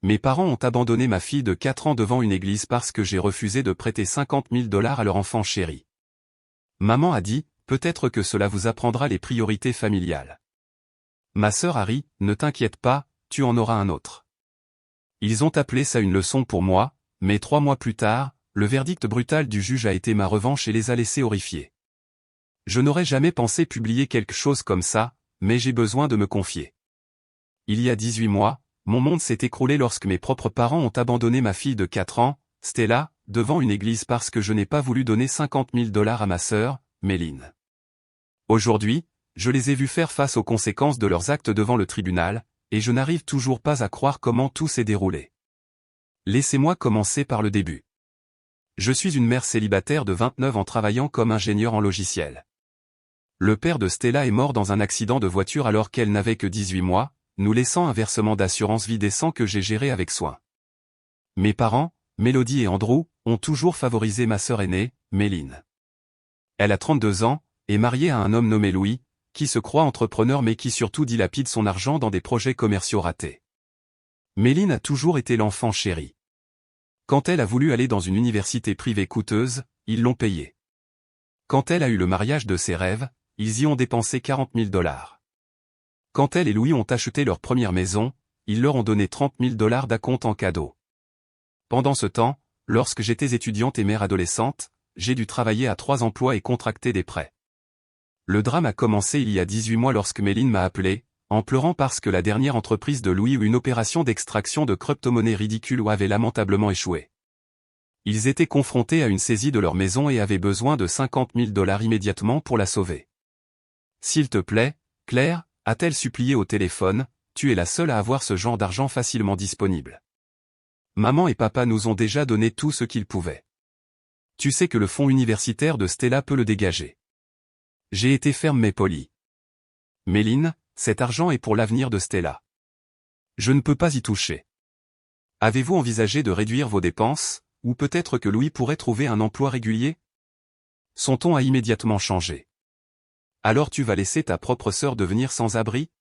Mes parents ont abandonné ma fille de 4 ans devant une église parce que j'ai refusé de prêter 50 000 $ à leur enfant chéri. Maman a dit, peut-être que cela vous apprendra les priorités familiales. Ma sœur a ri, ne t'inquiète pas, tu en auras un autre. Ils ont appelé ça une leçon pour moi, mais 3 mois plus tard, le verdict brutal du juge a été ma revanche et les a laissés horrifiés. Je n'aurais jamais pensé publier quelque chose comme ça, mais j'ai besoin de me confier. Il y a 18 mois, mon monde s'est écroulé lorsque mes propres parents ont abandonné ma fille de 4 ans, Stella, devant une église parce que je n'ai pas voulu donner 50 000 $ à ma sœur, Méline. Aujourd'hui, je les ai vus faire face aux conséquences de leurs actes devant le tribunal, et je n'arrive toujours pas à croire comment tout s'est déroulé. Laissez-moi commencer par le début. Je suis une mère célibataire de 29 ans travaillant comme ingénieur en logiciel. Le père de Stella est mort dans un accident de voiture alors qu'elle n'avait que 18 mois, nous laissant un versement d'assurance vie décent que j'ai géré avec soin. Mes parents, Mélodie et Andrew, ont toujours favorisé ma sœur aînée, Méline. Elle a 32 ans, est mariée à un homme nommé Louis, qui se croit entrepreneur mais qui surtout dilapide son argent dans des projets commerciaux ratés. Méline a toujours été l'enfant chéri. Quand elle a voulu aller dans une université privée coûteuse, ils l'ont payée. Quand elle a eu le mariage de ses rêves, ils y ont dépensé 40 000 $. Quand elle et Louis ont acheté leur première maison, ils leur ont donné 30 000 $ d'acompte en cadeau. Pendant ce temps, lorsque j'étais étudiante et mère adolescente, j'ai dû travailler à 3 emplois et contracter des prêts. Le drame a commencé il y a 18 mois lorsque Méline m'a appelé, en pleurant parce que la dernière entreprise de Louis ou une opération d'extraction de crypto-monnaie ridicule avait lamentablement échoué. Ils étaient confrontés à une saisie de leur maison et avaient besoin de 50 000 $ immédiatement pour la sauver. « S'il te plaît, Claire », a-t-elle supplié au téléphone, tu es la seule à avoir ce genre d'argent facilement disponible. Maman et papa nous ont déjà donné tout ce qu'ils pouvaient. Tu sais que le fonds universitaire de Stella peut le dégager. J'ai été ferme mais poli. Méline, cet argent est pour l'avenir de Stella. Je ne peux pas y toucher. Avez-vous envisagé de réduire vos dépenses, ou peut-être que Louis pourrait trouver un emploi régulier? Son ton a immédiatement changé. Alors tu vas laisser ta propre sœur devenir sans abri?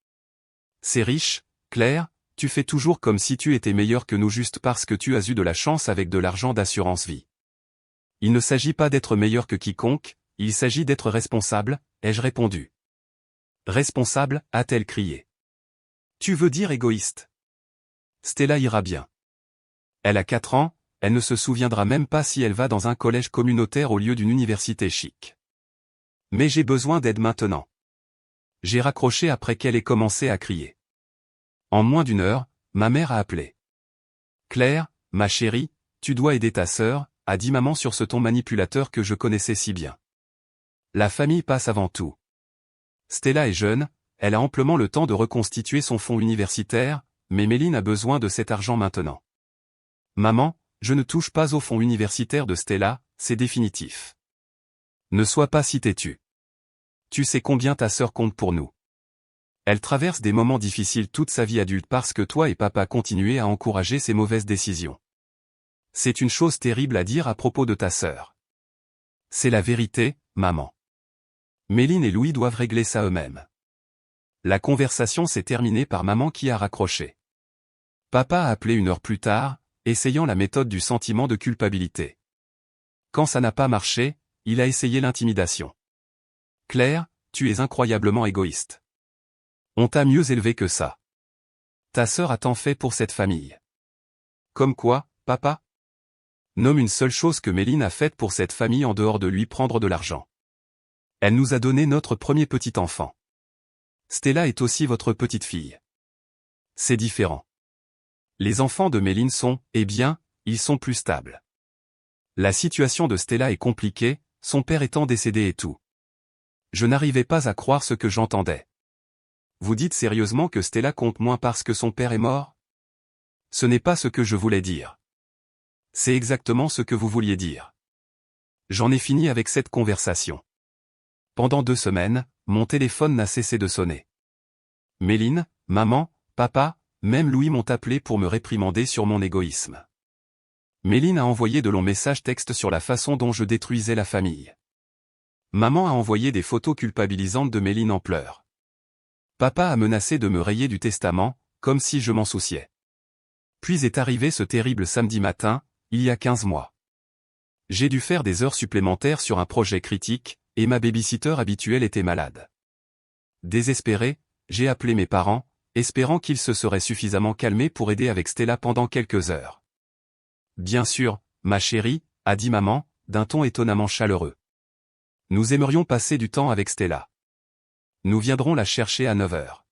C'est riche, Claire, tu fais toujours comme si tu étais meilleur que nous juste parce que tu as eu de la chance avec de l'argent d'assurance vie. Il ne s'agit pas d'être meilleur que quiconque, il s'agit d'être responsable, ai-je répondu. Responsable, a-t-elle crié. Tu veux dire égoïste? Stella ira bien. Elle a 4 ans, elle ne se souviendra même pas si elle va dans un collège communautaire au lieu d'une université chic. Mais j'ai besoin d'aide maintenant. J'ai raccroché après qu'elle ait commencé à crier. En moins d'1 heure, ma mère a appelé. Claire, ma chérie, tu dois aider ta sœur, a dit maman sur ce ton manipulateur que je connaissais si bien. La famille passe avant tout. Stella est jeune, elle a amplement le temps de reconstituer son fonds universitaire, mais Méline a besoin de cet argent maintenant. Maman, je ne touche pas au fonds universitaire de Stella, c'est définitif. Ne sois pas si têtue. Tu sais combien ta sœur compte pour nous. Elle traverse des moments difficiles toute sa vie adulte parce que toi et papa continuez à encourager ses mauvaises décisions. C'est une chose terrible à dire à propos de ta sœur. C'est la vérité, maman. Méline et Louis doivent régler ça eux-mêmes. La conversation s'est terminée par maman qui a raccroché. Papa a appelé 1 heure plus tard, essayant la méthode du sentiment de culpabilité. Quand ça n'a pas marché, il a essayé l'intimidation. Claire, tu es incroyablement égoïste. On t'a mieux élevé que ça. Ta sœur a tant fait pour cette famille. Comme quoi, papa? Nomme une seule chose que Méline a faite pour cette famille en dehors de lui prendre de l'argent. Elle nous a donné notre premier petit enfant. Stella est aussi votre petite fille. C'est différent. Les enfants de Méline sont, eh bien, ils sont plus stables. La situation de Stella est compliquée, son père étant décédé et tout. Je n'arrivais pas à croire ce que j'entendais. Vous dites sérieusement que Stella compte moins parce que son père est mort? Ce n'est pas ce que je voulais dire. C'est exactement ce que vous vouliez dire. J'en ai fini avec cette conversation. Pendant 2 semaines, mon téléphone n'a cessé de sonner. Méline, maman, papa, même Louis m'ont appelé pour me réprimander sur mon égoïsme. Méline a envoyé de longs messages textes sur la façon dont je détruisais la famille. Maman a envoyé des photos culpabilisantes de Méline en pleurs. Papa a menacé de me rayer du testament, comme si je m'en souciais. Puis est arrivé ce terrible samedi matin, il y a 15 mois. J'ai dû faire des heures supplémentaires sur un projet critique, et ma babysitter habituelle était malade. Désespéré, j'ai appelé mes parents, espérant qu'ils se seraient suffisamment calmés pour aider avec Stella pendant quelques heures. Bien sûr, ma chérie, a dit maman, d'un ton étonnamment chaleureux. Nous aimerions passer du temps avec Stella. Nous viendrons la chercher à 9 heures.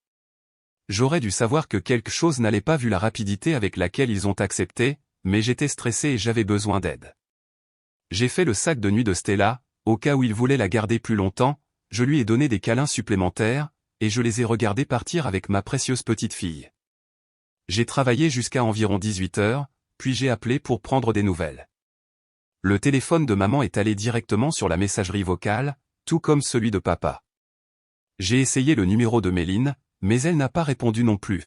J'aurais dû savoir que quelque chose n'allait pas vu la rapidité avec laquelle ils ont accepté, mais j'étais stressé et j'avais besoin d'aide. J'ai fait le sac de nuit de Stella, au cas où il voulait la garder plus longtemps, je lui ai donné des câlins supplémentaires, et je les ai regardés partir avec ma précieuse petite fille. J'ai travaillé jusqu'à environ 18 heures, puis j'ai appelé pour prendre des nouvelles. Le téléphone de maman est allé directement sur la messagerie vocale, tout comme celui de papa. J'ai essayé le numéro de Méline, mais elle n'a pas répondu non plus.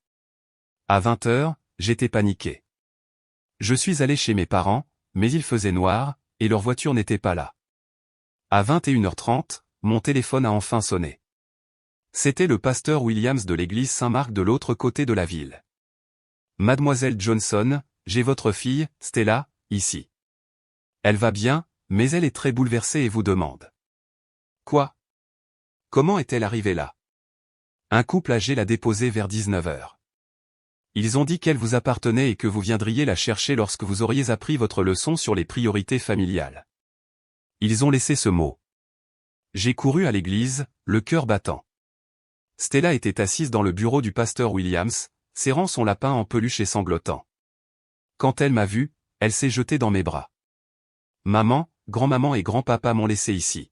À 20 heures, j'étais paniqué. Je suis allé chez mes parents, mais il faisait noir, et leur voiture n'était pas là. À 21h30, mon téléphone a enfin sonné. C'était le pasteur Williams de l'église Saint-Marc de l'autre côté de la ville. Mademoiselle Johnson, j'ai votre fille, Stella, ici. Elle va bien, mais elle est très bouleversée et vous demande. Quoi? Comment est-elle arrivée là? Un couple âgé l'a déposée vers 19 heures. Ils ont dit qu'elle vous appartenait et que vous viendriez la chercher lorsque vous auriez appris votre leçon sur les priorités familiales. Ils ont laissé ce mot. J'ai couru à l'église, le cœur battant. Stella était assise dans le bureau du pasteur Williams, serrant son lapin en peluche et sanglotant. Quand elle m'a vu, elle s'est jetée dans mes bras. Maman, grand-maman et grand-papa m'ont laissé ici.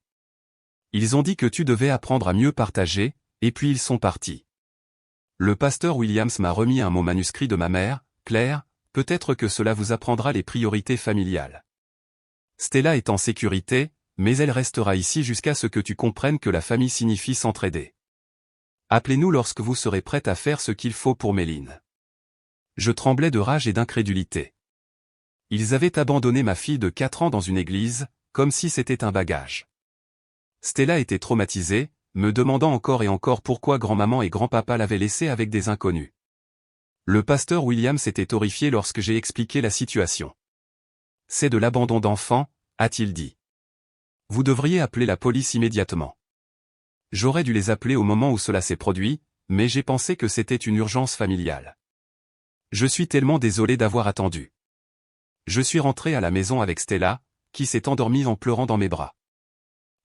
Ils ont dit que tu devais apprendre à mieux partager, et puis ils sont partis. Le pasteur Williams m'a remis un mot manuscrit de ma mère, Claire, peut-être que cela vous apprendra les priorités familiales. Stella est en sécurité, mais elle restera ici jusqu'à ce que tu comprennes que la famille signifie s'entraider. Appelez-nous lorsque vous serez prête à faire ce qu'il faut pour Méline. Je tremblais de rage et d'incrédulité. Ils avaient abandonné ma fille de 4 ans dans une église, comme si c'était un bagage. Stella était traumatisée, me demandant encore et encore pourquoi grand-maman et grand-papa l'avaient laissée avec des inconnus. Le pasteur Williams était horrifié lorsque j'ai expliqué la situation. C'est de l'abandon d'enfants, a-t-il dit. Vous devriez appeler la police immédiatement. J'aurais dû les appeler au moment où cela s'est produit, mais j'ai pensé que c'était une urgence familiale. Je suis tellement désolé d'avoir attendu. Je suis rentré à la maison avec Stella, qui s'est endormie en pleurant dans mes bras.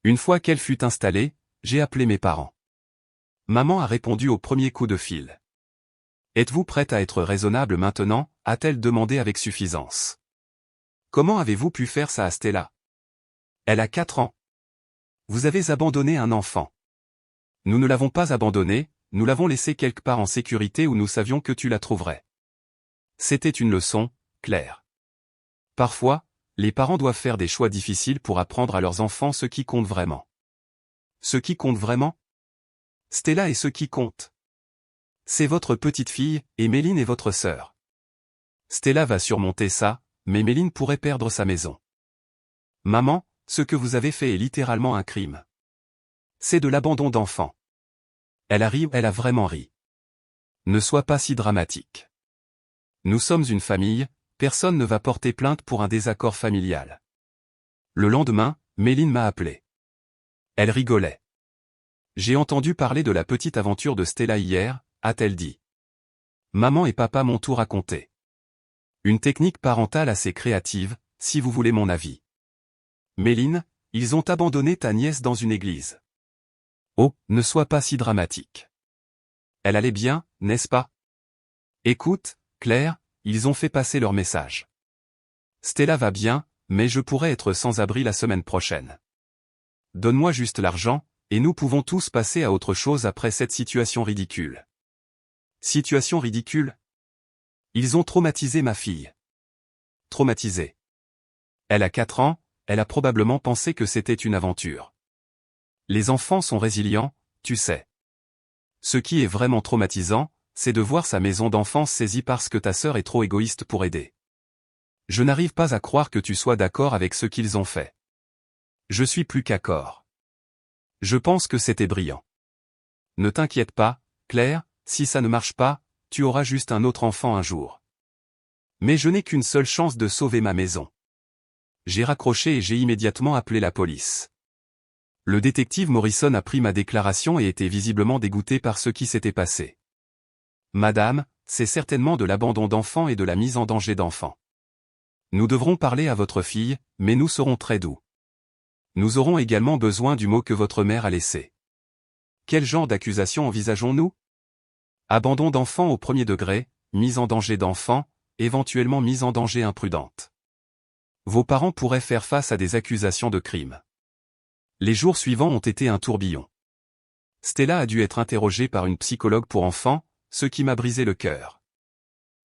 Une fois qu'elle fut installée, j'ai appelé mes parents. Maman a répondu au premier coup de fil. Êtes-vous prête à être raisonnable maintenant, a-t-elle demandé avec suffisance. Comment avez-vous pu faire ça à Stella? Elle a 4 ans. Vous avez abandonné un enfant. Nous ne l'avons pas abandonné, nous l'avons laissé quelque part en sécurité où nous savions que tu la trouverais. C'était une leçon, Claire. Parfois, les parents doivent faire des choix difficiles pour apprendre à leurs enfants ce qui compte vraiment. Ce qui compte vraiment? Stella est ce qui compte. C'est votre petite fille, et Méline est votre sœur. Stella va surmonter ça, mais Méline pourrait perdre sa maison. Maman, ce que vous avez fait est littéralement un crime. C'est de l'abandon d'enfant. Elle a ri, elle a vraiment ri. Ne sois pas si dramatique. Nous sommes une famille, personne ne va porter plainte pour un désaccord familial. Le lendemain, Méline m'a appelé. Elle rigolait. J'ai entendu parler de la petite aventure de Stella hier, a-t-elle dit. Maman et papa m'ont tout raconté. Une technique parentale assez créative, si vous voulez mon avis. Méline, ils ont abandonné ta nièce dans une église. Oh, ne sois pas si dramatique. Elle allait bien, n'est-ce pas? Écoute, Claire, ils ont fait passer leur message. Stella va bien, mais je pourrais être sans abri la semaine prochaine. Donne-moi juste l'argent, et nous pouvons tous passer à autre chose après cette situation ridicule. Situation ridicule? Ils ont traumatisé ma fille. Traumatisée. Elle a 4 ans, elle a probablement pensé que c'était une aventure. Les enfants sont résilients, tu sais. Ce qui est vraiment traumatisant, c'est de voir sa maison d'enfance saisie parce que ta sœur est trop égoïste pour aider. Je n'arrive pas à croire que tu sois d'accord avec ce qu'ils ont fait. Je suis plus qu'accord. Je pense que c'était brillant. Ne t'inquiète pas, Claire, si ça ne marche pas, tu auras juste un autre enfant un jour. Mais je n'ai qu'une seule chance de sauver ma maison. J'ai raccroché et j'ai immédiatement appelé la police. Le détective Morrison a pris ma déclaration et était visiblement dégoûté par ce qui s'était passé. Madame, c'est certainement de l'abandon d'enfants et de la mise en danger d'enfants. Nous devrons parler à votre fille, mais nous serons très doux. Nous aurons également besoin du mot que votre mère a laissé. Quel genre d'accusation envisageons-nous? Abandon d'enfants au premier degré, mise en danger d'enfants, éventuellement mise en danger imprudente. Vos parents pourraient faire face à des accusations de crime. Les jours suivants ont été un tourbillon. Stella a dû être interrogée par une psychologue pour enfants, ce qui m'a brisé le cœur.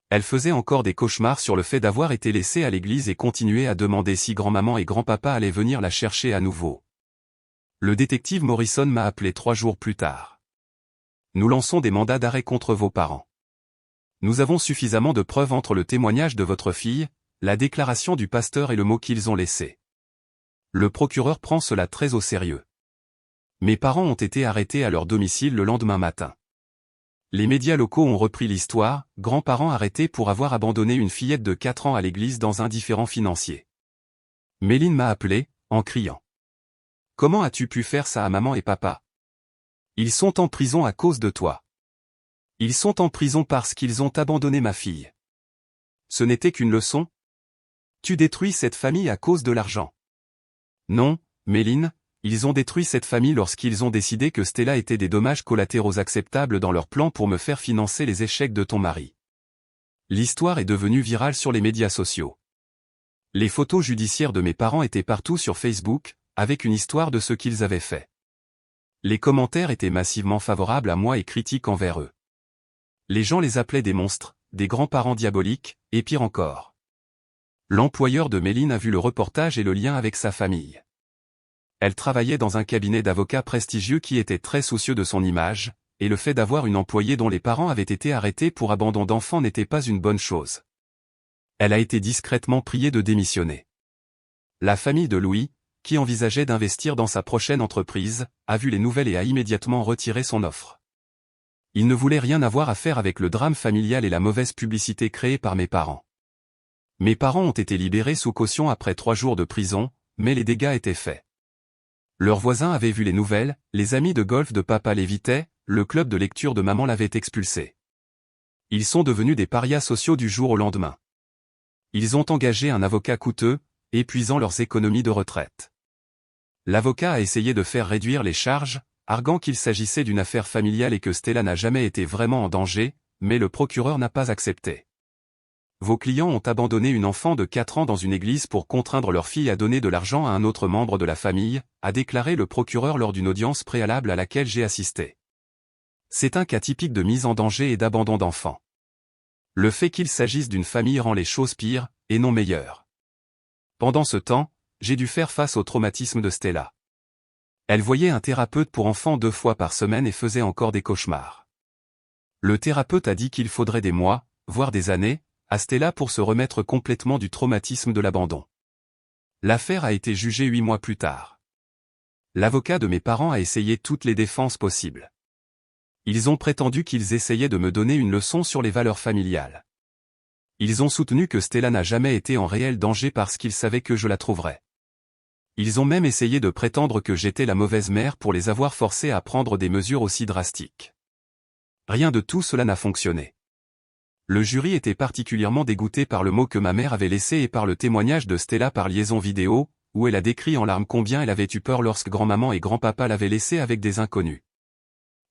Elle faisait encore des cauchemars sur le fait d'avoir été laissée à l'église et continuait à demander si grand-maman et grand-papa allaient venir la chercher à nouveau. Le détective Morrison m'a appelé 3 jours plus tard. Nous lançons des mandats d'arrêt contre vos parents. Nous avons suffisamment de preuves entre le témoignage de votre fille, la déclaration du pasteur et le mot qu'ils ont laissé. Le procureur prend cela très au sérieux. Mes parents ont été arrêtés à leur domicile le lendemain matin. Les médias locaux ont repris l'histoire, grands-parents arrêtés pour avoir abandonné une fillette de 4 ans à l'église dans un différend financier. Méline m'a appelé, en criant. « Comment as-tu pu faire ça à maman et papa? Ils sont en prison à cause de toi. Ils sont en prison parce qu'ils ont abandonné ma fille. Ce n'était qu'une leçon? Tu détruis cette famille à cause de l'argent. » Non, Méline, ils ont détruit cette famille lorsqu'ils ont décidé que Stella était des dommages collatéraux acceptables dans leur plan pour me faire financer les échecs de ton mari. L'histoire est devenue virale sur les médias sociaux. Les photos judiciaires de mes parents étaient partout sur Facebook, avec une histoire de ce qu'ils avaient fait. Les commentaires étaient massivement favorables à moi et critiques envers eux. Les gens les appelaient des monstres, des grands-parents diaboliques, et pire encore. L'employeur de Méline a vu le reportage et le lien avec sa famille. Elle travaillait dans un cabinet d'avocats prestigieux qui était très soucieux de son image, et le fait d'avoir une employée dont les parents avaient été arrêtés pour abandon d'enfants n'était pas une bonne chose. Elle a été discrètement priée de démissionner. La famille de Louis, qui envisageait d'investir dans sa prochaine entreprise, a vu les nouvelles et a immédiatement retiré son offre. Il ne voulait rien avoir à faire avec le drame familial et la mauvaise publicité créée par mes parents. Mes parents ont été libérés sous caution après 3 jours de prison, mais les dégâts étaient faits. Leurs voisins avaient vu les nouvelles, les amis de golf de papa l'évitaient, le club de lecture de maman l'avait expulsé. Ils sont devenus des parias sociaux du jour au lendemain. Ils ont engagé un avocat coûteux, épuisant leurs économies de retraite. L'avocat a essayé de faire réduire les charges, arguant qu'il s'agissait d'une affaire familiale et que Stella n'a jamais été vraiment en danger, mais le procureur n'a pas accepté. Vos clients ont abandonné une enfant de 4 ans dans une église pour contraindre leur fille à donner de l'argent à un autre membre de la famille, a déclaré le procureur lors d'une audience préalable à laquelle j'ai assisté. C'est un cas typique de mise en danger et d'abandon d'enfant. Le fait qu'il s'agisse d'une famille rend les choses pires, et non meilleures. Pendant ce temps, j'ai dû faire face au traumatisme de Stella. Elle voyait un thérapeute pour enfants 2 fois par semaine et faisait encore des cauchemars. Le thérapeute a dit qu'il faudrait des mois, voire des années, à Stella pour se remettre complètement du traumatisme de l'abandon. L'affaire a été jugée 8 mois plus tard. L'avocat de mes parents a essayé toutes les défenses possibles. Ils ont prétendu qu'ils essayaient de me donner une leçon sur les valeurs familiales. Ils ont soutenu que Stella n'a jamais été en réel danger parce qu'ils savaient que je la trouverais. Ils ont même essayé de prétendre que j'étais la mauvaise mère pour les avoir forcés à prendre des mesures aussi drastiques. Rien de tout cela n'a fonctionné. Le jury était particulièrement dégoûté par le mot que ma mère avait laissé et par le témoignage de Stella par liaison vidéo, où elle a décrit en larmes combien elle avait eu peur lorsque grand-maman et grand-papa l'avaient laissée avec des inconnus.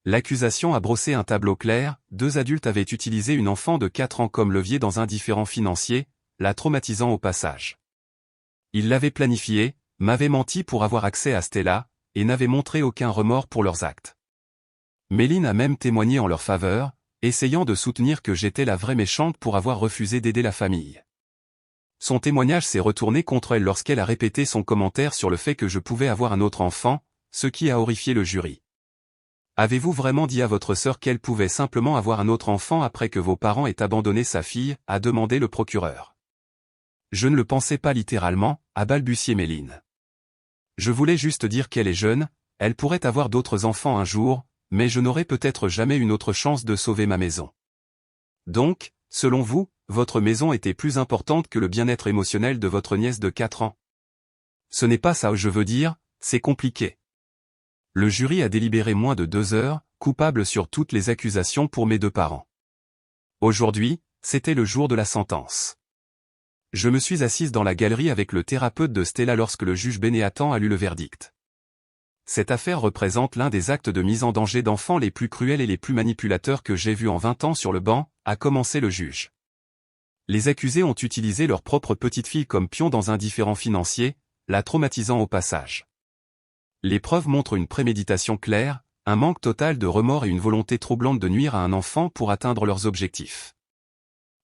L'accusation a brossé un tableau clair, 2 adultes avaient utilisé une enfant de 4 ans comme levier dans un différend financier, la traumatisant au passage. Ils l'avaient planifié, m'avaient menti pour avoir accès à Stella, et n'avaient montré aucun remords pour leurs actes. Méline a même témoigné en leur faveur, essayant de soutenir que j'étais la vraie méchante pour avoir refusé d'aider la famille. Son témoignage s'est retourné contre elle lorsqu'elle a répété son commentaire sur le fait que je pouvais avoir un autre enfant, ce qui a horrifié le jury. Avez-vous vraiment dit à votre sœur qu'elle pouvait simplement avoir un autre enfant après que vos parents aient abandonné sa fille, a demandé le procureur. Je ne le pensais pas littéralement, a balbutié Méline. Je voulais juste dire qu'elle est jeune, elle pourrait avoir d'autres enfants un jour, mais je n'aurai peut-être jamais une autre chance de sauver ma maison. Donc, Selon vous, votre maison était plus importante que le bien-être émotionnel de votre nièce de 4 ans. Ce n'est pas ça que je veux dire, c'est compliqué. Le jury a délibéré moins de 2 heures, coupable sur toutes les accusations pour mes 2 parents. Aujourd'hui, c'était le jour de la sentence. Je me suis assise dans la galerie avec le thérapeute de Stella lorsque le juge Bénéathan a lu le verdict. Cette affaire représente l'un des actes de mise en danger d'enfants les plus cruels et les plus manipulateurs que j'ai vus en 20 ans sur le banc, a commencé le juge. Les accusés ont utilisé leur propre petite fille comme pion dans un différend financier, la traumatisant au passage. Les preuves montrent une préméditation claire, un manque total de remords et une volonté troublante de nuire à un enfant pour atteindre leurs objectifs.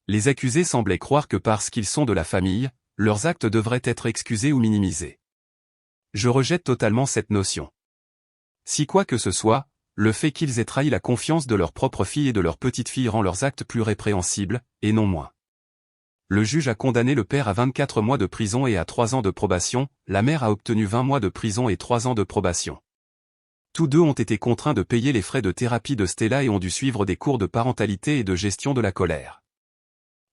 Les accusés semblaient croire que parce qu'ils sont de la famille, leurs actes devraient être excusés ou minimisés. Je rejette totalement cette notion. Si quoi que ce soit, le fait qu'ils aient trahi la confiance de leur propre fille et de leur petite-fille rend leurs actes plus répréhensibles, et non moins. Le juge a condamné le père à 24 mois de prison et à 3 ans de probation, la mère a obtenu 20 mois de prison et 3 ans de probation. Tous deux ont été contraints de payer les frais de thérapie de Stella et ont dû suivre des cours de parentalité et de gestion de la colère.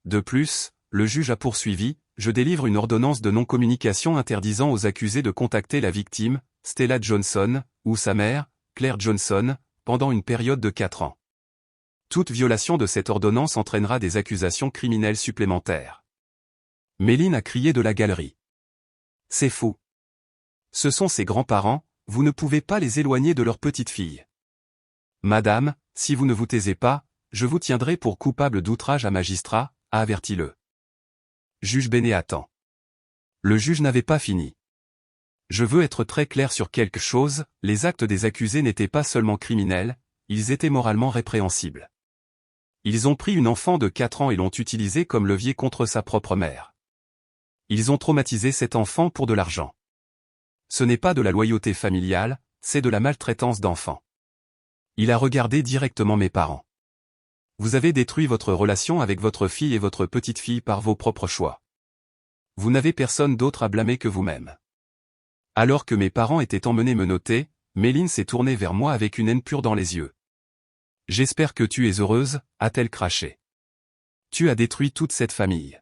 De plus, le juge a poursuivi, je délivre une ordonnance de non-communication interdisant aux accusés de contacter la victime, Stella Johnson, ou sa mère, Claire Johnson, pendant une période de 4 ans. Toute violation de cette ordonnance entraînera des accusations criminelles supplémentaires. Méline a crié de la galerie. C'est faux. Ce sont ses grands-parents, vous ne pouvez pas les éloigner de leur petite fille. Madame, si vous ne vous taisez pas, je vous tiendrai pour coupable d'outrage à magistrat, a averti le juge Bénéathan. Le juge n'avait pas fini. Je veux être très clair sur quelque chose, les actes des accusés n'étaient pas seulement criminels, ils étaient moralement répréhensibles. Ils ont pris une enfant de 4 ans et l'ont utilisée comme levier contre sa propre mère. Ils ont traumatisé cet enfant pour de l'argent. Ce n'est pas de la loyauté familiale, c'est de la maltraitance d'enfant. Il a regardé directement mes parents. Vous avez détruit votre relation avec votre fille et votre petite-fille par vos propres choix. Vous n'avez personne d'autre à blâmer que vous-même. Alors que mes parents étaient emmenés menotter, Méline s'est tournée vers moi avec une haine pure dans les yeux. J'espère que tu es heureuse, a-t-elle craché. Tu as détruit toute cette famille.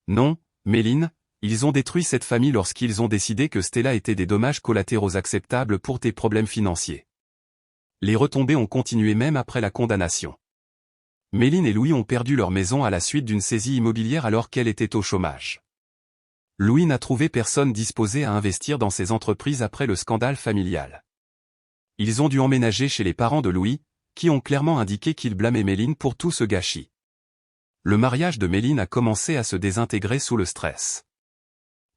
Non, Méline, ils ont détruit cette famille lorsqu'ils ont décidé que Stella était des dommages collatéraux acceptables pour tes problèmes financiers. Les retombées ont continué même après la condamnation. Méline et Louis ont perdu leur maison à la suite d'une saisie immobilière alors qu'elle était au chômage. Louis n'a trouvé personne disposé à investir dans ses entreprises après le scandale familial. Ils ont dû emménager chez les parents de Louis, qui ont clairement indiqué qu'ils blâmaient Méline pour tout ce gâchis. Le mariage de Méline a commencé à se désintégrer sous le stress.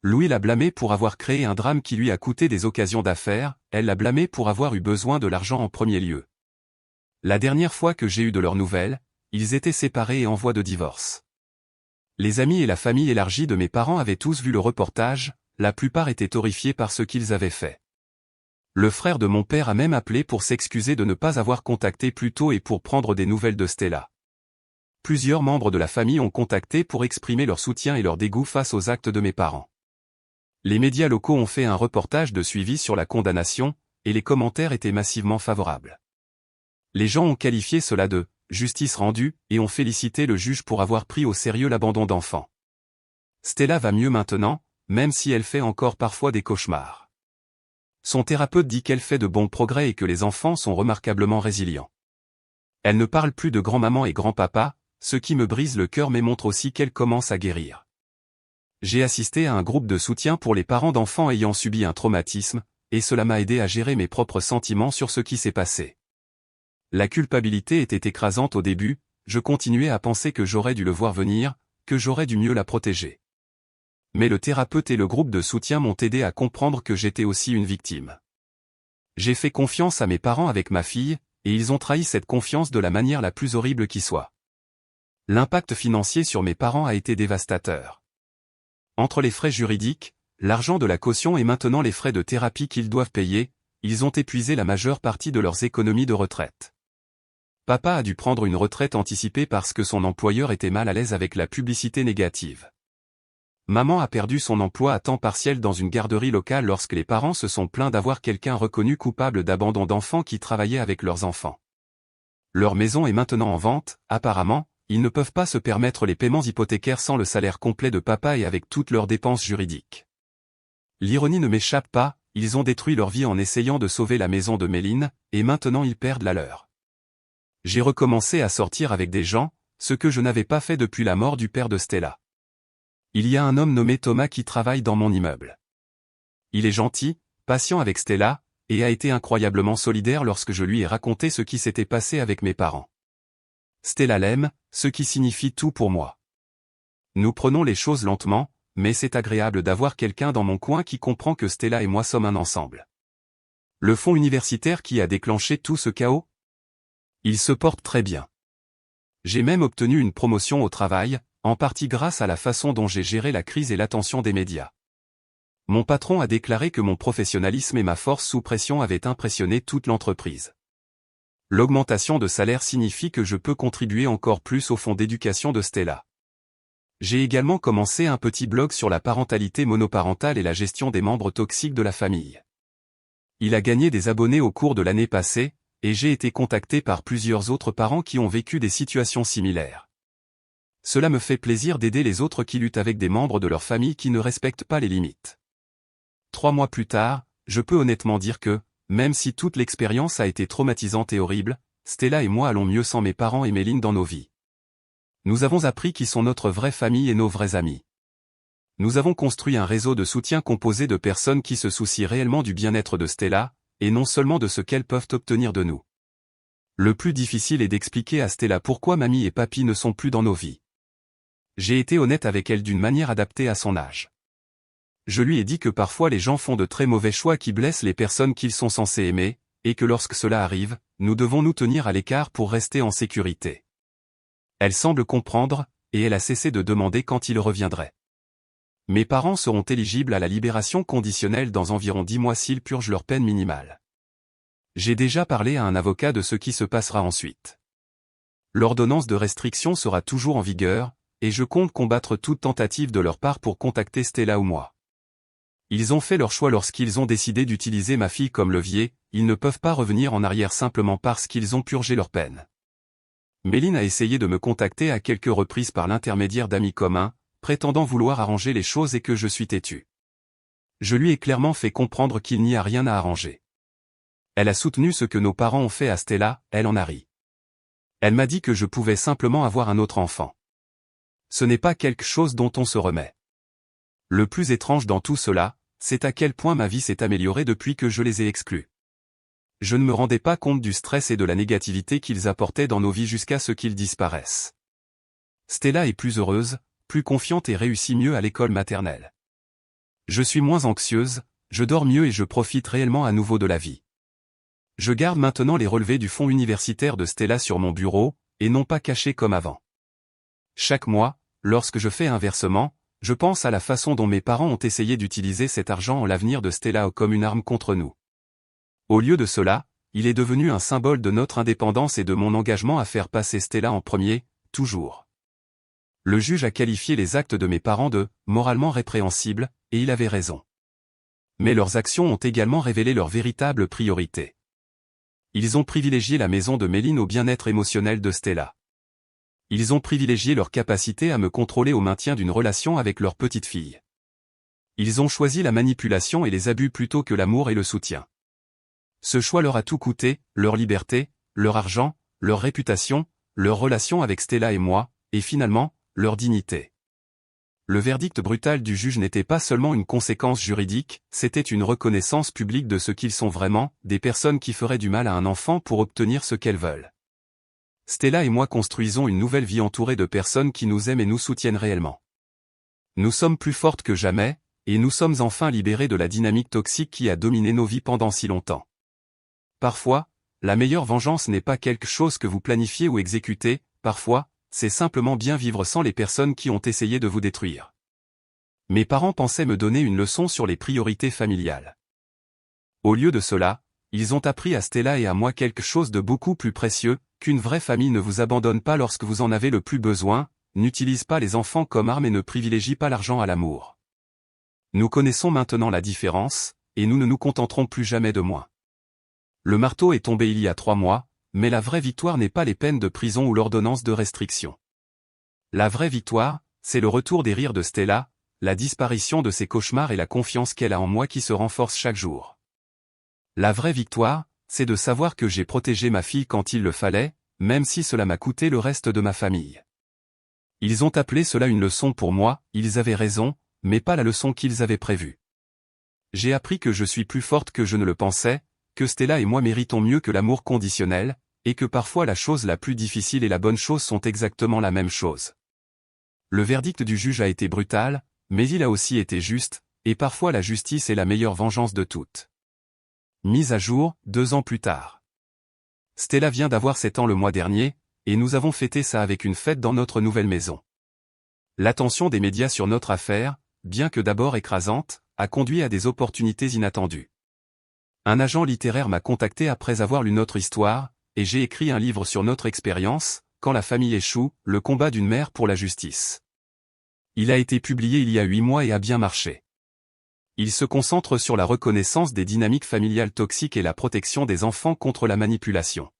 Louis l'a blâmé pour avoir créé un drame qui lui a coûté des occasions d'affaires, elle l'a blâmé pour avoir eu besoin de l'argent en premier lieu. La dernière fois que j'ai eu de leurs nouvelles, ils étaient séparés et en voie de divorce. Les amis et la famille élargie de mes parents avaient tous vu le reportage, la plupart étaient horrifiés par ce qu'ils avaient fait. Le frère de mon père a même appelé pour s'excuser de ne pas avoir contacté plus tôt et pour prendre des nouvelles de Stella. Plusieurs membres de la famille ont contacté pour exprimer leur soutien et leur dégoût face aux actes de mes parents. Les médias locaux ont fait un reportage de suivi sur la condamnation, et les commentaires étaient massivement favorables. Les gens ont qualifié cela de « justice rendue » et ont félicité le juge pour avoir pris au sérieux l'abandon d'enfants. Stella va mieux maintenant, même si elle fait encore parfois des cauchemars. Son thérapeute dit qu'elle fait de bons progrès et que les enfants sont remarquablement résilients. Elle ne parle plus de grand-maman et grand-papa, ce qui me brise le cœur mais montre aussi qu'elle commence à guérir. J'ai assisté à un groupe de soutien pour les parents d'enfants ayant subi un traumatisme, et cela m'a aidé à gérer mes propres sentiments sur ce qui s'est passé. La culpabilité était écrasante au début, je continuais à penser que j'aurais dû le voir venir, que j'aurais dû mieux la protéger. Mais le thérapeute et le groupe de soutien m'ont aidé à comprendre que j'étais aussi une victime. J'ai fait confiance à mes parents avec ma fille, et ils ont trahi cette confiance de la manière la plus horrible qui soit. L'impact financier sur mes parents a été dévastateur. Entre les frais juridiques, l'argent de la caution et maintenant les frais de thérapie qu'ils doivent payer, ils ont épuisé la majeure partie de leurs économies de retraite. Papa a dû prendre une retraite anticipée parce que son employeur était mal à l'aise avec la publicité négative. Maman a perdu son emploi à temps partiel dans une garderie locale lorsque les parents se sont plaints d'avoir quelqu'un reconnu coupable d'abandon d'enfants qui travaillait avec leurs enfants. Leur maison est maintenant en vente, apparemment, ils ne peuvent pas se permettre les paiements hypothécaires sans le salaire complet de papa et avec toutes leurs dépenses juridiques. L'ironie ne m'échappe pas, ils ont détruit leur vie en essayant de sauver la maison de Méline, et maintenant ils perdent la leur. J'ai recommencé à sortir avec des gens, ce que je n'avais pas fait depuis la mort du père de Stella. Il y a un homme nommé Thomas qui travaille dans mon immeuble. Il est gentil, patient avec Stella, et a été incroyablement solidaire lorsque je lui ai raconté ce qui s'était passé avec mes parents. Stella l'aime, ce qui signifie tout pour moi. Nous prenons les choses lentement, mais c'est agréable d'avoir quelqu'un dans mon coin qui comprend que Stella et moi sommes un ensemble. Le fonds universitaire qui a déclenché tout ce chaos? Il se porte très bien. J'ai même obtenu une promotion au travail, en partie grâce à la façon dont j'ai géré la crise et l'attention des médias. Mon patron a déclaré que mon professionnalisme et ma force sous pression avaient impressionné toute l'entreprise. L'augmentation de salaire signifie que je peux contribuer encore plus au fonds d'éducation de Stella. J'ai également commencé un petit blog sur la parentalité monoparentale et la gestion des membres toxiques de la famille. Il a gagné des abonnés au cours de l'année passée, et j'ai été contacté par plusieurs autres parents qui ont vécu des situations similaires. Cela me fait plaisir d'aider les autres qui luttent avec des membres de leur famille qui ne respectent pas les limites. 3 mois plus tard, je peux honnêtement dire que, même si toute l'expérience a été traumatisante et horrible, Stella et moi allons mieux sans mes parents et Méline dans nos vies. Nous avons appris qui sont notre vraie famille et nos vrais amis. Nous avons construit un réseau de soutien composé de personnes qui se soucient réellement du bien-être de Stella, et non seulement de ce qu'elles peuvent obtenir de nous. Le plus difficile est d'expliquer à Stella pourquoi mamie et papy ne sont plus dans nos vies. J'ai été honnête avec elle d'une manière adaptée à son âge. Je lui ai dit que parfois les gens font de très mauvais choix qui blessent les personnes qu'ils sont censés aimer, et que lorsque cela arrive, nous devons nous tenir à l'écart pour rester en sécurité. Elle semble comprendre, et elle a cessé de demander quand il reviendrait. Mes parents seront éligibles à la libération conditionnelle dans environ 10 mois s'ils purgent leur peine minimale. J'ai déjà parlé à un avocat de ce qui se passera ensuite. L'ordonnance de restriction sera toujours en vigueur, et je compte combattre toute tentative de leur part pour contacter Stella ou moi. Ils ont fait leur choix lorsqu'ils ont décidé d'utiliser ma fille comme levier, ils ne peuvent pas revenir en arrière simplement parce qu'ils ont purgé leur peine. Méline a essayé de me contacter à quelques reprises par l'intermédiaire d'amis communs, prétendant vouloir arranger les choses et que je suis têtu. Je lui ai clairement fait comprendre qu'il n'y a rien à arranger. Elle a soutenu ce que nos parents ont fait à Stella, elle en a ri. Elle m'a dit que je pouvais simplement avoir un autre enfant. Ce n'est pas quelque chose dont on se remet. Le plus étrange dans tout cela, c'est à quel point ma vie s'est améliorée depuis que je les ai exclus. Je ne me rendais pas compte du stress et de la négativité qu'ils apportaient dans nos vies jusqu'à ce qu'ils disparaissent. Stella est plus heureuse, plus confiante et réussit mieux à l'école maternelle. Je suis moins anxieuse, je dors mieux et je profite réellement à nouveau de la vie. Je garde maintenant les relevés du fonds universitaire de Stella sur mon bureau, et non pas cachés comme avant. Chaque mois, lorsque je fais un versement, je pense à la façon dont mes parents ont essayé d'utiliser cet argent en l'avenir de Stella comme une arme contre nous. Au lieu de cela, il est devenu un symbole de notre indépendance et de mon engagement à faire passer Stella en premier, toujours. Le juge a qualifié les actes de mes parents de « moralement répréhensibles », et il avait raison. Mais leurs actions ont également révélé leurs véritables priorités. Ils ont privilégié la maison de Méline au bien-être émotionnel de Stella. Ils ont privilégié leur capacité à me contrôler au maintien d'une relation avec leur petite fille. Ils ont choisi la manipulation et les abus plutôt que l'amour et le soutien. Ce choix leur a tout coûté, leur liberté, leur argent, leur réputation, leur relation avec Stella et moi, et finalement, leur dignité. Le verdict brutal du juge n'était pas seulement une conséquence juridique, c'était une reconnaissance publique de ce qu'ils sont vraiment, des personnes qui feraient du mal à un enfant pour obtenir ce qu'elles veulent. Stella et moi construisons une nouvelle vie entourée de personnes qui nous aiment et nous soutiennent réellement. Nous sommes plus fortes que jamais, et nous sommes enfin libérés de la dynamique toxique qui a dominé nos vies pendant si longtemps. Parfois, la meilleure vengeance n'est pas quelque chose que vous planifiez ou exécutez, parfois, c'est simplement bien vivre sans les personnes qui ont essayé de vous détruire. Mes parents pensaient me donner une leçon sur les priorités familiales. Au lieu de cela, ils ont appris à Stella et à moi quelque chose de beaucoup plus précieux, qu'une vraie famille ne vous abandonne pas lorsque vous en avez le plus besoin, n'utilise pas les enfants comme arme et ne privilégie pas l'argent à l'amour. Nous connaissons maintenant la différence, et nous ne nous contenterons plus jamais de moins. Le marteau est tombé il y a 3 mois, mais la vraie victoire n'est pas les peines de prison ou l'ordonnance de restriction. La vraie victoire, c'est le retour des rires de Stella, la disparition de ses cauchemars et la confiance qu'elle a en moi qui se renforce chaque jour. La vraie victoire, c'est de savoir que j'ai protégé ma fille quand il le fallait, même si cela m'a coûté le reste de ma famille. Ils ont appelé cela une leçon pour moi, ils avaient raison, mais pas la leçon qu'ils avaient prévue. J'ai appris que je suis plus forte que je ne le pensais, que Stella et moi méritons mieux que l'amour conditionnel, et que parfois la chose la plus difficile et la bonne chose sont exactement la même chose. Le verdict du juge a été brutal, mais il a aussi été juste, et parfois la justice est la meilleure vengeance de toutes. Mise à jour, 2 ans plus tard. Stella vient d'avoir 7 ans le mois dernier, et nous avons fêté ça avec une fête dans notre nouvelle maison. L'attention des médias sur notre affaire, bien que d'abord écrasante, a conduit à des opportunités inattendues. Un agent littéraire m'a contacté après avoir lu notre histoire, et j'ai écrit un livre sur notre expérience, Quand la famille échoue, le combat d'une mère pour la justice. Il a été publié il y a 8 mois et a bien marché. Il se concentre sur la reconnaissance des dynamiques familiales toxiques et la protection des enfants contre la manipulation.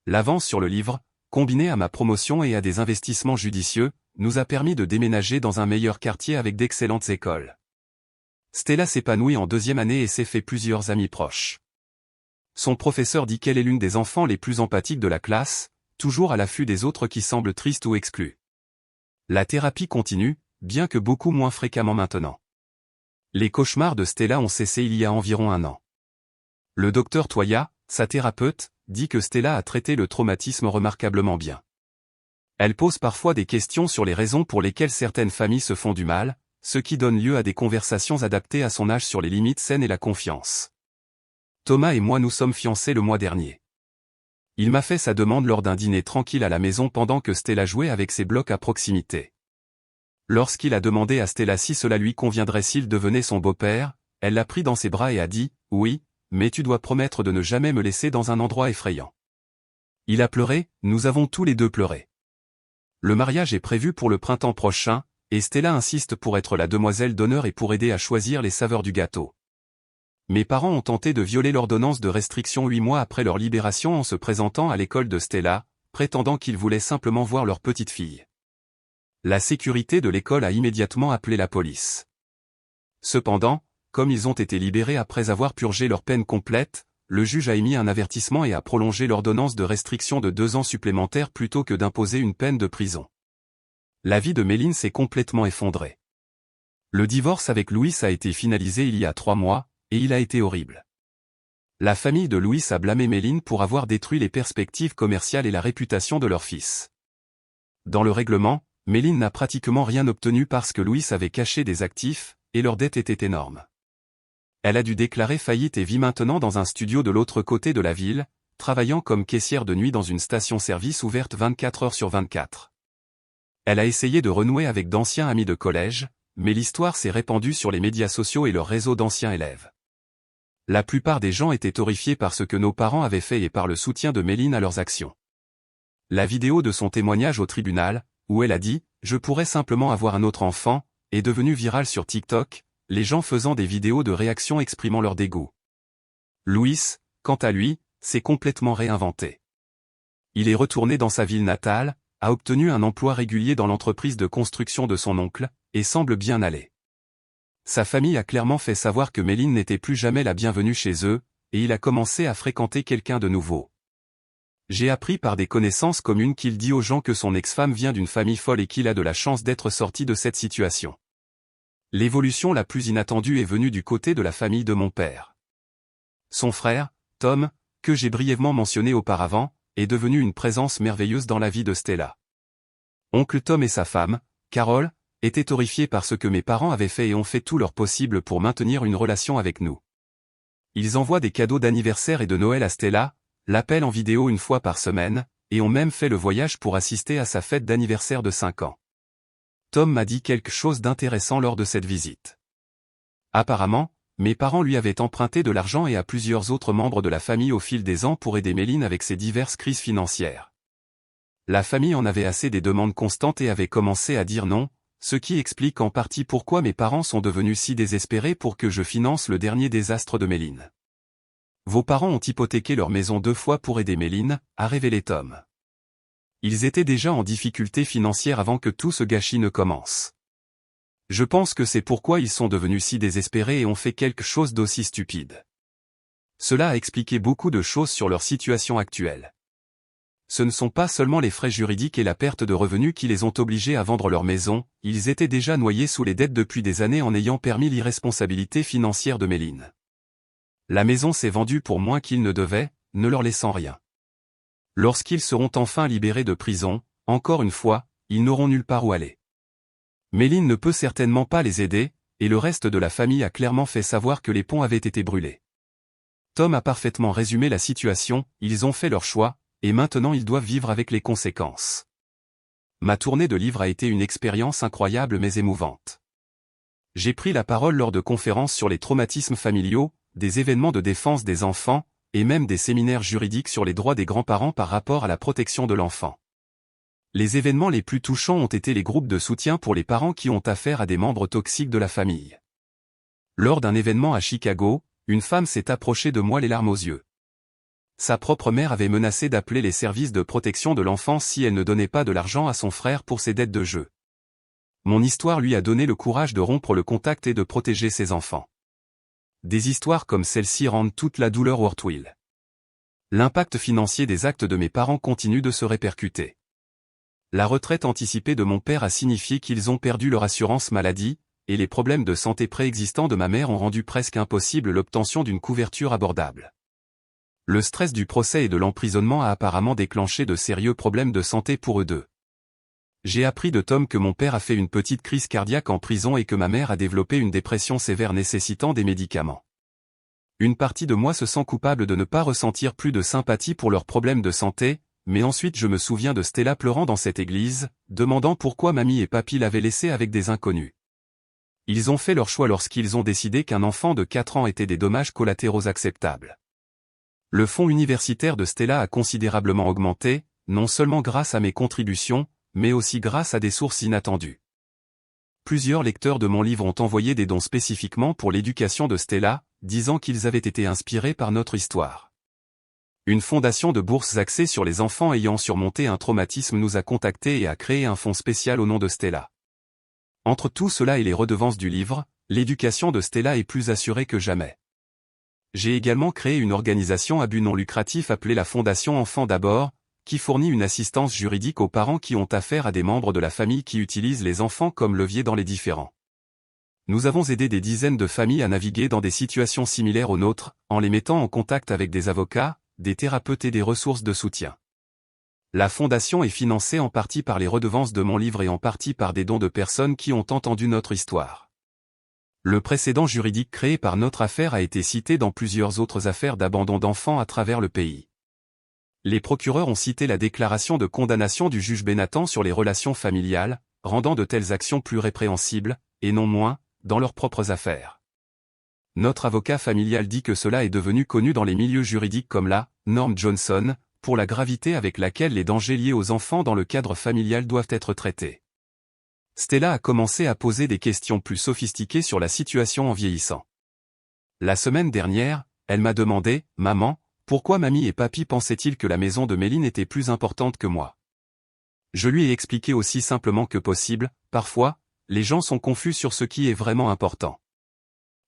L'avance sur le livre, combinée à ma promotion et à des investissements judicieux, nous a permis de déménager dans un meilleur quartier avec d'excellentes écoles. Stella s'épanouit en 2e année et s'est fait plusieurs amis proches. Son professeur dit qu'elle est l'une des enfants les plus empathiques de la classe, toujours à l'affût des autres qui semblent tristes ou exclus. La thérapie continue, bien que beaucoup moins fréquemment maintenant. Les cauchemars de Stella ont cessé il y a environ 1 an. Le docteur Toya, sa thérapeute, dit que Stella a traité le traumatisme remarquablement bien. Elle pose parfois des questions sur les raisons pour lesquelles certaines familles se font du mal, ce qui donne lieu à des conversations adaptées à son âge sur les limites saines et la confiance. Thomas et moi nous sommes fiancés le mois dernier. Il m'a fait sa demande lors d'un dîner tranquille à la maison pendant que Stella jouait avec ses blocs à proximité. Lorsqu'il a demandé à Stella si cela lui conviendrait s'il devenait son beau-père, elle l'a pris dans ses bras et a dit « Oui, mais tu dois promettre de ne jamais me laisser dans un endroit effrayant. » Il a pleuré, nous avons tous les deux pleuré. Le mariage est prévu pour le printemps prochain, et Stella insiste pour être la demoiselle d'honneur et pour aider à choisir les saveurs du gâteau. Mes parents ont tenté de violer l'ordonnance de restriction 8 mois après leur libération en se présentant à l'école de Stella, prétendant qu'ils voulaient simplement voir leur petite fille. La sécurité de l'école a immédiatement appelé la police. Cependant, comme ils ont été libérés après avoir purgé leur peine complète, le juge a émis un avertissement et a prolongé l'ordonnance de restriction de 2 ans supplémentaires plutôt que d'imposer une peine de prison. La vie de Méline s'est complètement effondrée. Le divorce avec Louis a été finalisé il y a 3 mois, et il a été horrible. La famille de Louis a blâmé Méline pour avoir détruit les perspectives commerciales et la réputation de leur fils. Dans le règlement, Méline n'a pratiquement rien obtenu parce que Louis avait caché des actifs, et leur dette était énorme. Elle a dû déclarer faillite et vit maintenant dans un studio de l'autre côté de la ville, travaillant comme caissière de nuit dans une station-service ouverte 24 heures sur 24. Elle a essayé de renouer avec d'anciens amis de collège, mais l'histoire s'est répandue sur les médias sociaux et leur réseau d'anciens élèves. La plupart des gens étaient horrifiés par ce que nos parents avaient fait et par le soutien de Méline à leurs actions. La vidéo de son témoignage au tribunal, où elle a dit « Je pourrais simplement avoir un autre enfant », est devenue virale sur TikTok, les gens faisant des vidéos de réaction exprimant leur dégoût. Louis, quant à lui, s'est complètement réinventé. Il est retourné dans sa ville natale, a obtenu un emploi régulier dans l'entreprise de construction de son oncle, et semble bien aller. Sa famille a clairement fait savoir que Méline n'était plus jamais la bienvenue chez eux, et il a commencé à fréquenter quelqu'un de nouveau. J'ai appris par des connaissances communes qu'il dit aux gens que son ex-femme vient d'une famille folle et qu'il a de la chance d'être sorti de cette situation. L'évolution la plus inattendue est venue du côté de la famille de mon père. Son frère, Tom, que j'ai brièvement mentionné auparavant, est devenu une présence merveilleuse dans la vie de Stella. Oncle Tom et sa femme, Carole, étaient horrifiés par ce que mes parents avaient fait et ont fait tout leur possible pour maintenir une relation avec nous. Ils envoient des cadeaux d'anniversaire et de Noël à Stella, l'appellent en vidéo 1 fois par semaine, et ont même fait le voyage pour assister à sa fête d'anniversaire de 5 ans. Tom m'a dit quelque chose d'intéressant lors de cette visite. Apparemment, mes parents lui avaient emprunté de l'argent et à plusieurs autres membres de la famille au fil des ans pour aider Méline avec ses diverses crises financières. La famille en avait assez des demandes constantes et avait commencé à dire non, ce qui explique en partie pourquoi mes parents sont devenus si désespérés pour que je finance le dernier désastre de Méline. Vos parents ont hypothéqué leur maison 2 fois pour aider Méline, a révélé Tom. Ils étaient déjà en difficulté financière avant que tout ce gâchis ne commence. Je pense que c'est pourquoi ils sont devenus si désespérés et ont fait quelque chose d'aussi stupide. Cela a expliqué beaucoup de choses sur leur situation actuelle. Ce ne sont pas seulement les frais juridiques et la perte de revenus qui les ont obligés à vendre leur maison, ils étaient déjà noyés sous les dettes depuis des années en ayant permis l'irresponsabilité financière de Méline. La maison s'est vendue pour moins qu'ils ne devaient, ne leur laissant rien. Lorsqu'ils seront enfin libérés de prison, encore une fois, ils n'auront nulle part où aller. Méline ne peut certainement pas les aider, et le reste de la famille a clairement fait savoir que les ponts avaient été brûlés. Tom a parfaitement résumé la situation, ils ont fait leur choix, et maintenant ils doivent vivre avec les conséquences. Ma tournée de livres a été une expérience incroyable mais émouvante. J'ai pris la parole lors de conférences sur les traumatismes familiaux, des événements de défense des enfants, et même des séminaires juridiques sur les droits des grands-parents par rapport à la protection de l'enfant. Les événements les plus touchants ont été les groupes de soutien pour les parents qui ont affaire à des membres toxiques de la famille. Lors d'un événement à Chicago, une femme s'est approchée de moi les larmes aux yeux. Sa propre mère avait menacé d'appeler les services de protection de l'enfance si elle ne donnait pas de l'argent à son frère pour ses dettes de jeu. Mon histoire lui a donné le courage de rompre le contact et de protéger ses enfants. Des histoires comme celle-ci rendent toute la douleur worthwhile. L'impact financier des actes de mes parents continue de se répercuter. La retraite anticipée de mon père a signifié qu'ils ont perdu leur assurance maladie, et les problèmes de santé préexistants de ma mère ont rendu presque impossible l'obtention d'une couverture abordable. Le stress du procès et de l'emprisonnement a apparemment déclenché de sérieux problèmes de santé pour eux deux. J'ai appris de Tom que mon père a fait une petite crise cardiaque en prison et que ma mère a développé une dépression sévère nécessitant des médicaments. Une partie de moi se sent coupable de ne pas ressentir plus de sympathie pour leurs problèmes de santé, mais ensuite je me souviens de Stella pleurant dans cette église, demandant pourquoi mamie et papy l'avaient laissée avec des inconnus. Ils ont fait leur choix lorsqu'ils ont décidé qu'un enfant de 4 ans était des dommages collatéraux acceptables. Le fonds universitaire de Stella a considérablement augmenté, non seulement grâce à mes contributions, mais aussi grâce à des sources inattendues. Plusieurs lecteurs de mon livre ont envoyé des dons spécifiquement pour l'éducation de Stella, disant qu'ils avaient été inspirés par notre histoire. Une fondation de bourses axée sur les enfants ayant surmonté un traumatisme nous a contactés et a créé un fonds spécial au nom de Stella. Entre tout cela et les redevances du livre, l'éducation de Stella est plus assurée que jamais. J'ai également créé une organisation à but non lucratif appelée la Fondation Enfants d'abord, qui fournit une assistance juridique aux parents qui ont affaire à des membres de la famille qui utilisent les enfants comme levier dans les différends. Nous avons aidé des dizaines de familles à naviguer dans des situations similaires aux nôtres, en les mettant en contact avec des avocats, des thérapeutes et des ressources de soutien. La fondation est financée en partie par les redevances de mon livre et en partie par des dons de personnes qui ont entendu notre histoire. Le précédent juridique créé par notre affaire a été cité dans plusieurs autres affaires d'abandon d'enfants à travers le pays. Les procureurs ont cité la déclaration de condamnation du juge Benathan sur les relations familiales, rendant de telles actions plus répréhensibles, et non moins, dans leurs propres affaires. Notre avocat familial dit que cela est devenu connu dans les milieux juridiques comme la norme Johnson, pour la gravité avec laquelle les dangers liés aux enfants dans le cadre familial doivent être traités. Stella a commencé à poser des questions plus sophistiquées sur la situation en vieillissant. La semaine dernière, elle m'a demandé, « Maman, pourquoi mamie et papy pensaient-ils que la maison de Méline était plus importante que moi ?» Je lui ai expliqué aussi simplement que possible, parfois, les gens sont confus sur ce qui est vraiment important.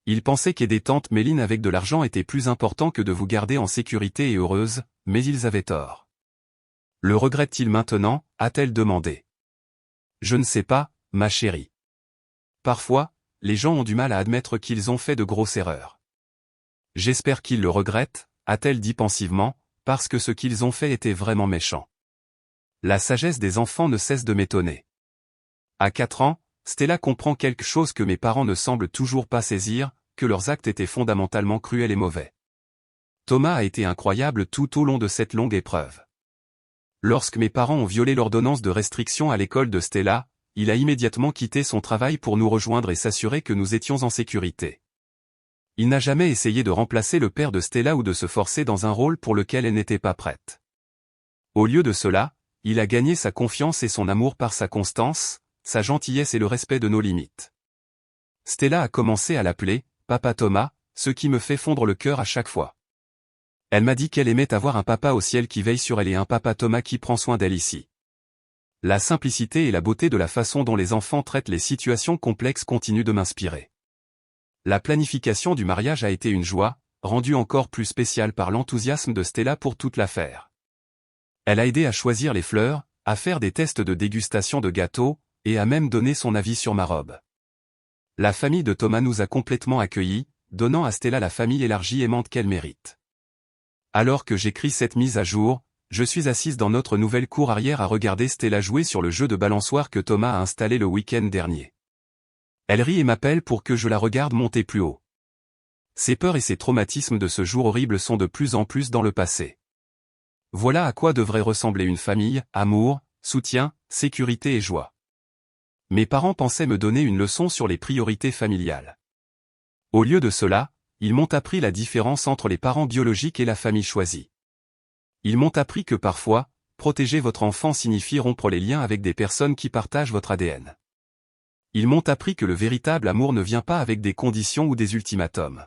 Ils pensaient qu'aider tante Méline avec de l'argent était plus important que de vous garder en sécurité et heureuse, mais ils avaient tort. Le regrette-t-il maintenant, a-t-elle demandé. Je ne sais pas, ma chérie. Parfois, les gens ont du mal à admettre qu'ils ont fait de grosses erreurs. J'espère qu'ils le regrettent, a-t-elle dit pensivement, parce que ce qu'ils ont fait était vraiment méchant. La sagesse des enfants ne cesse de m'étonner. À 4 ans, Stella comprend quelque chose que mes parents ne semblent toujours pas saisir, que leurs actes étaient fondamentalement cruels et mauvais. Thomas a été incroyable tout au long de cette longue épreuve. Lorsque mes parents ont violé l'ordonnance de restriction à l'école de Stella, il a immédiatement quitté son travail pour nous rejoindre et s'assurer que nous étions en sécurité. Il n'a jamais essayé de remplacer le père de Stella ou de se forcer dans un rôle pour lequel elle n'était pas prête. Au lieu de cela, il a gagné sa confiance et son amour par sa constance, sa gentillesse et le respect de nos limites. Stella a commencé à l'appeler « Papa Thomas », ce qui me fait fondre le cœur à chaque fois. Elle m'a dit qu'elle aimait avoir un papa au ciel qui veille sur elle et un papa Thomas qui prend soin d'elle ici. La simplicité et la beauté de la façon dont les enfants traitent les situations complexes continuent de m'inspirer. La planification du mariage a été une joie, rendue encore plus spéciale par l'enthousiasme de Stella pour toute l'affaire. Elle a aidé à choisir les fleurs, à faire des tests de dégustation de gâteaux, et a même donné son avis sur ma robe. La famille de Thomas nous a complètement accueillis, donnant à Stella la famille élargie aimante qu'elle mérite. Alors que j'écris cette mise à jour, je suis assise dans notre nouvelle cour arrière à regarder Stella jouer sur le jeu de balançoire que Thomas a installé le week-end dernier. Elle rit et m'appelle pour que je la regarde monter plus haut. Ses peurs et ses traumatismes de ce jour horrible sont de plus en plus dans le passé. Voilà à quoi devrait ressembler une famille: amour, soutien, sécurité et joie. Mes parents pensaient me donner une leçon sur les priorités familiales. Au lieu de cela, ils m'ont appris la différence entre les parents biologiques et la famille choisie. Ils m'ont appris que parfois, protéger votre enfant signifie rompre les liens avec des personnes qui partagent votre ADN. Ils m'ont appris que le véritable amour ne vient pas avec des conditions ou des ultimatums.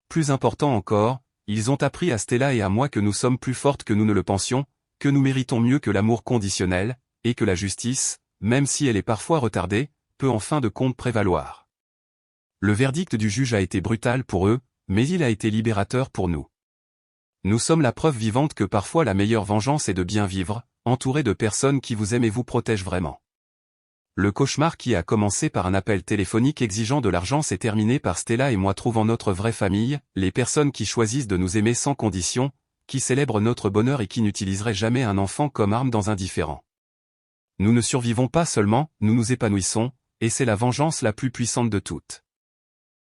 Plus important encore, ils ont appris à Stella et à moi que nous sommes plus fortes que nous ne le pensions, que nous méritons mieux que l'amour conditionnel, et que la justice, même si elle est parfois retardée, peut en fin de compte prévaloir. Le verdict du juge a été brutal pour eux, mais il a été libérateur pour nous. Nous sommes la preuve vivante que parfois la meilleure vengeance est de bien vivre, entouré de personnes qui vous aiment et vous protègent vraiment. Le cauchemar qui a commencé par un appel téléphonique exigeant de l'argent s'est terminé par Stella et moi trouvant notre vraie famille, les personnes qui choisissent de nous aimer sans condition, qui célèbrent notre bonheur et qui n'utiliseraient jamais un enfant comme arme dans un différend. Nous ne survivons pas seulement, nous nous épanouissons, et c'est la vengeance la plus puissante de toutes.